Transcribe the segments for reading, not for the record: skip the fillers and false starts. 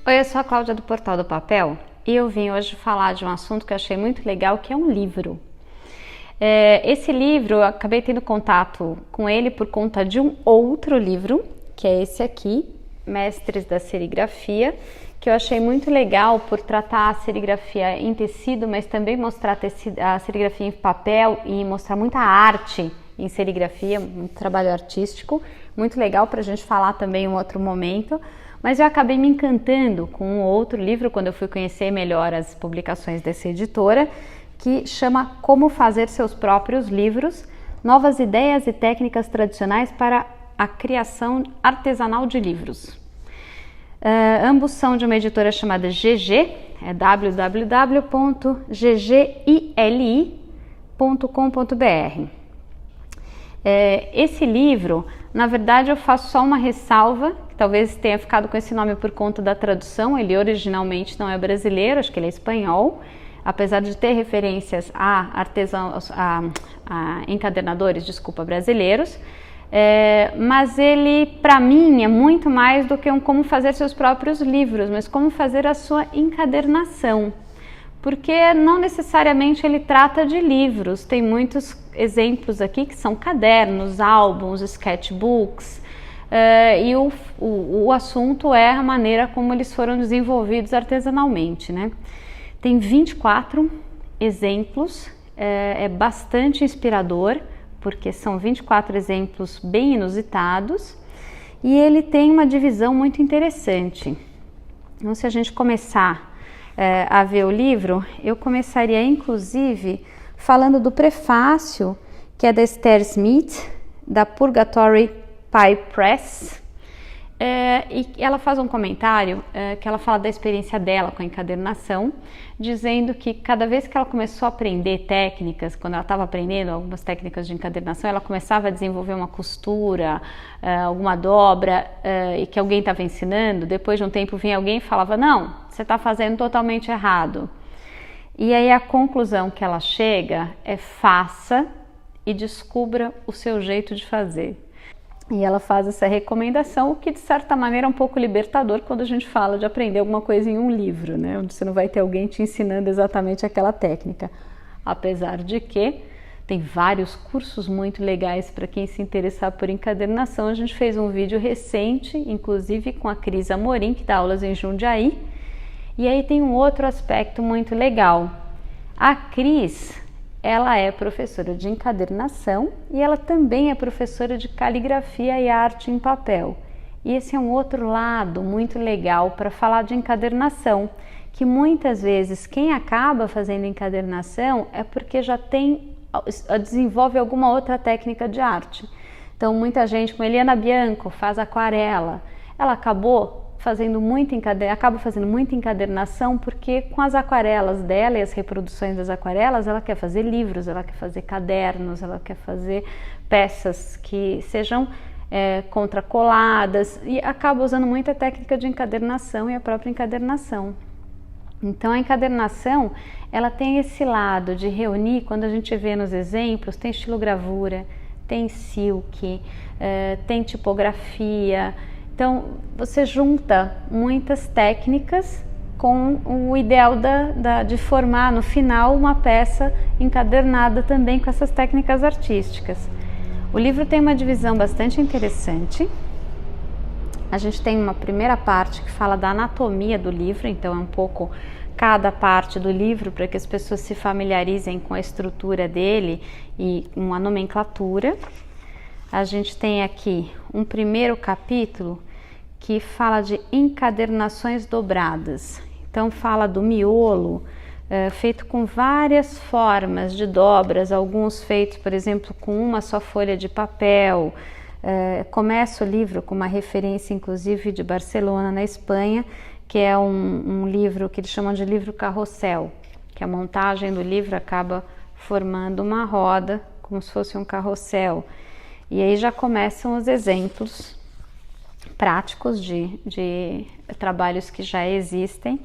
Oi, eu sou a Cláudia do Portal do Papel e eu vim hoje falar de um assunto que eu achei muito legal, que é um livro. Esse livro, eu acabei tendo contato com ele por conta de um outro livro, que é esse aqui, Mestres da Serigrafia, que eu achei muito legal por tratar a serigrafia em tecido, mas também mostrar a serigrafia em papel e mostrar muita arte em serigrafia, um trabalho artístico, muito legal para a gente falar também em um outro momento. Mas eu acabei me encantando com um outro livro quando eu fui conhecer melhor as publicações dessa editora, que chama Como Fazer Seus Próprios Livros, Novas Ideias e Técnicas Tradicionais para a Criação Artesanal de Livros. Ambos são de uma editora chamada GG, é www.ggili.com.br. Esse livro, na verdade, eu faço só uma ressalva, que talvez tenha ficado com esse nome por conta da tradução. Ele originalmente não é brasileiro, acho que ele é espanhol, apesar de ter referências a encadernadores, brasileiros. Mas ele, para mim, é muito mais do que como fazer seus próprios livros, mas como fazer a sua encadernação. Porque não necessariamente ele trata de livros, tem muitos exemplos aqui que são cadernos, álbuns, sketchbooks, e o assunto é a maneira como eles foram desenvolvidos artesanalmente, né? Tem 24 exemplos, é bastante inspirador, porque são 24 exemplos bem inusitados, e ele tem uma divisão muito interessante. Então, se a gente começar a ver o livro, eu começaria inclusive falando do prefácio, que é da Esther Smith, da Purgatory Pie Press, e ela faz um comentário que ela fala da experiência dela com a encadernação, dizendo que cada vez que ela começou a aprender técnicas, quando ela estava aprendendo algumas técnicas de encadernação, ela começava a desenvolver uma costura, alguma dobra, e que alguém estava ensinando, depois de um tempo vinha alguém e falava, não, você está fazendo totalmente errado. E aí a conclusão que ela chega é: faça e descubra o seu jeito de fazer. E ela faz essa recomendação, o que de certa maneira é um pouco libertador quando a gente fala de aprender alguma coisa em um livro, né? Onde você não vai ter alguém te ensinando exatamente aquela técnica. Apesar de que tem vários cursos muito legais para quem se interessar por encadernação. A gente fez um vídeo recente, inclusive com a Cris Amorim, que dá aulas em Jundiaí. E aí tem um outro aspecto muito legal. A Cris, ela é professora de encadernação e ela também é professora de caligrafia e arte em papel. E esse é um outro lado muito legal para falar de encadernação, que muitas vezes quem acaba fazendo encadernação é porque já desenvolve alguma outra técnica de arte. Então muita gente, como Eliana Bianco, faz aquarela, ela acaba fazendo muita encadernação porque com as aquarelas dela e as reproduções das aquarelas, ela quer fazer livros, ela quer fazer cadernos, ela quer fazer peças que sejam contracoladas, e acaba usando muita técnica de encadernação e a própria encadernação. Então a encadernação, ela tem esse lado de reunir, quando a gente vê nos exemplos, tem estilogravura, tem silk, tem tipografia. Então, você junta muitas técnicas com o ideal de formar, no final, uma peça encadernada também com essas técnicas artísticas. O livro tem uma divisão bastante interessante. A gente tem uma primeira parte que fala da anatomia do livro, então é um pouco cada parte do livro para que as pessoas se familiarizem com a estrutura dele e com a nomenclatura. A gente tem aqui um primeiro capítulo que fala de encadernações dobradas. Então fala do miolo, feito com várias formas de dobras, alguns feitos, por exemplo, com uma só folha de papel. Começa o livro com uma referência, inclusive, de Barcelona, na Espanha, que é um livro que eles chamam de livro carrossel, que a montagem do livro acaba formando uma roda, como se fosse um carrossel. E aí já começam os exemplos práticos de trabalhos que já existem,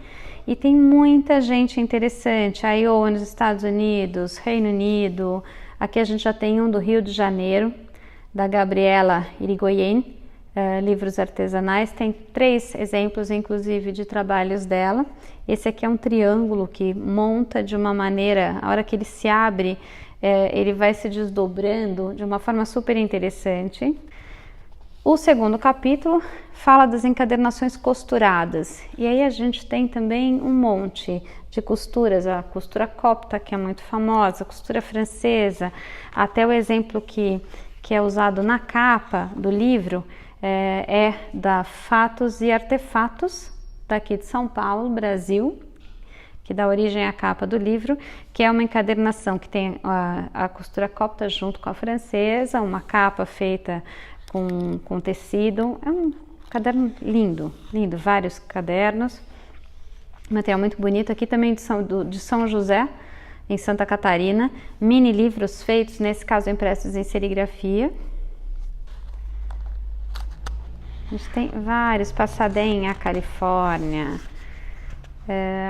e tem muita gente interessante. A IOA nos Estados Unidos, Reino Unido, aqui a gente já tem um do Rio de Janeiro, da Gabriela Irigoyen, livros artesanais. Tem 3 exemplos, inclusive, de trabalhos dela. Esse aqui é um triângulo que monta de uma maneira, a hora que ele se abre, ele vai se desdobrando de uma forma super interessante. O segundo capítulo fala das encadernações costuradas, e aí a gente tem também um monte de costuras, a costura copta, que é muito famosa, a costura francesa, até o exemplo que é usado na capa do livro é da Fatos e Artefatos, daqui de São Paulo, Brasil, que dá origem à capa do livro, que é uma encadernação que tem a costura copta junto com a francesa, uma capa feita com tecido. É um caderno lindo, lindo, vários cadernos, material muito bonito. Aqui também de São José, em Santa Catarina, mini livros feitos, nesse caso impressos em serigrafia. A gente tem vários, Pasadena, Califórnia.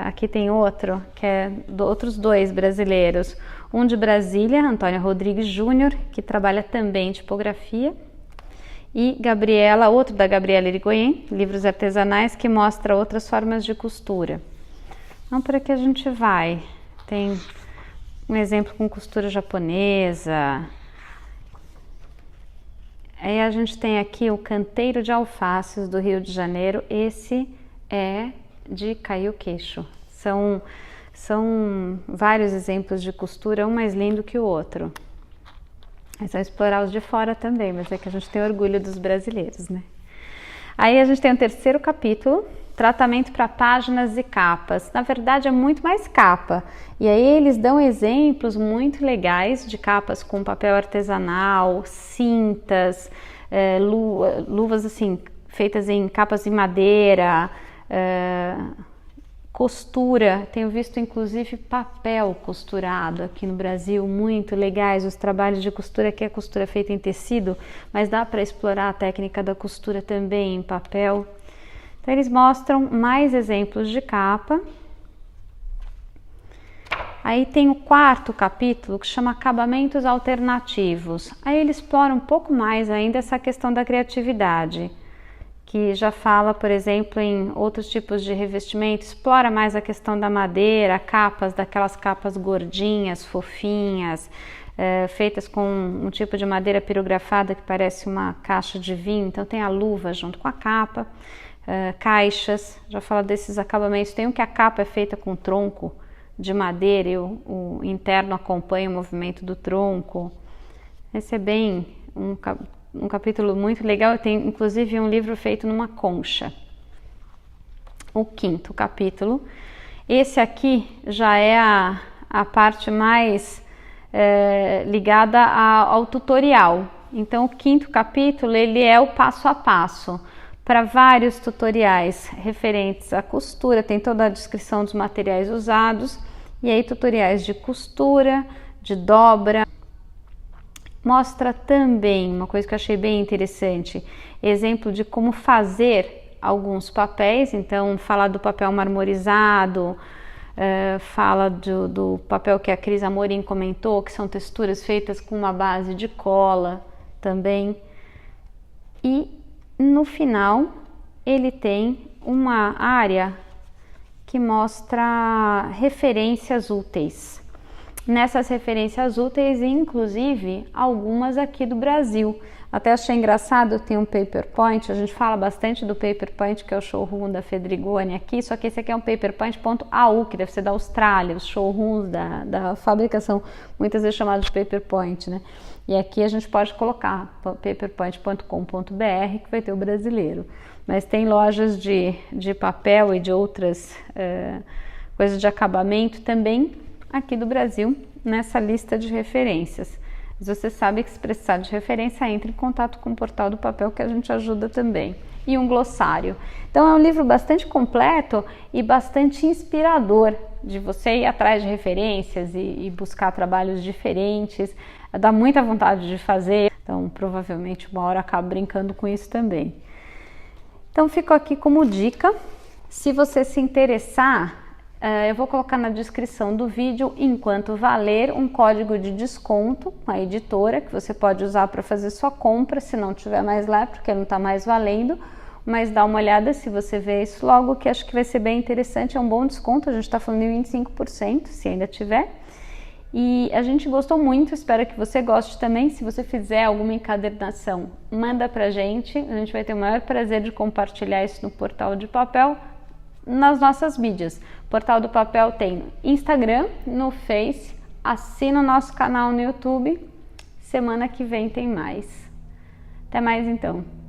Aqui tem outro, que é outros 2 brasileiros. Um de Brasília, Antônio Rodrigues Júnior, que trabalha também em tipografia. E Gabriela, outro da Gabriela Irigoyen, livros artesanais, que mostra outras formas de costura. Então, por aqui a gente vai. Tem um exemplo com costura japonesa. Aí a gente tem aqui o Canteiro de Alfaces do Rio de Janeiro. Esse é de cair o queixo. São vários exemplos de costura, um mais lindo que o outro. É só explorar os de fora também, mas é que a gente tem orgulho dos brasileiros, né? Aí a gente tem o terceiro capítulo, tratamento para páginas e capas. Na verdade é muito mais capa. E aí eles dão exemplos muito legais de capas com papel artesanal, cintas, luvas assim, feitas em capas de madeira, costura. Tenho visto inclusive papel costurado aqui no Brasil, muito legais os trabalhos de costura, que é costura feita em tecido, mas dá para explorar a técnica da costura também em papel. Então eles mostram mais exemplos de capa. Aí tem o quarto capítulo, que chama Acabamentos Alternativos. Aí ele explora um pouco mais ainda essa questão da criatividade, que já fala, por exemplo, em outros tipos de revestimento, explora mais a questão da madeira, capas, daquelas capas gordinhas, fofinhas, feitas com um tipo de madeira pirografada que parece uma caixa de vinho. Então tem a luva junto com a capa, caixas, já fala desses acabamentos. Tem um que a capa é feita com tronco de madeira e o interno acompanha o movimento do tronco. Esse é bem um capítulo muito legal. Tem inclusive um livro feito numa concha. O quinto capítulo, esse aqui já é a parte mais ligada ao tutorial. Então o quinto capítulo ele é o passo a passo para vários tutoriais referentes à costura. Tem toda a descrição dos materiais usados e aí tutoriais de costura, de dobra. Mostra também uma coisa que eu achei bem interessante, exemplo de como fazer alguns papéis. Então fala do papel marmorizado, fala do papel que a Cris Amorim comentou, que são texturas feitas com uma base de cola também. E no final ele tem uma área que mostra referências úteis. Nessas referências úteis, inclusive algumas aqui do Brasil. Até achei engraçado, tem um PaperPoint, a gente fala bastante do PaperPoint, que é o showroom da Fedrigoni aqui, só que esse aqui é um PaperPoint.au, que deve ser da Austrália, os showrooms da fabricação, muitas vezes chamados de PaperPoint, né? E aqui a gente pode colocar paperpoint.com.br, que vai ter o brasileiro. Mas tem lojas de papel e de outras coisas de acabamento também aqui do Brasil, nessa lista de referências. Mas você sabe que se precisar de referência, entre em contato com o Portal do Papel, que a gente ajuda também. E um glossário. Então é um livro bastante completo e bastante inspirador, de você ir atrás de referências e buscar trabalhos diferentes. Dá muita vontade de fazer, então provavelmente uma hora acabo brincando com isso também. Então fico aqui como dica, se você se interessar, Eu vou colocar na descrição do vídeo, enquanto valer, um código de desconto com a editora, que você pode usar para fazer sua compra, se não tiver mais lá, porque não está mais valendo. Mas dá uma olhada se você vê isso logo, que acho que vai ser bem interessante, é um bom desconto, a gente está falando de 25%, se ainda tiver. E a gente gostou muito, espero que você goste também. Se você fizer alguma encadernação, manda pra gente, a gente vai ter o maior prazer de compartilhar isso no Portal de Papel, nas nossas mídias. O Portal do Papel tem no Instagram, no Face, assina o nosso canal no YouTube. Semana que vem tem mais. Até mais então.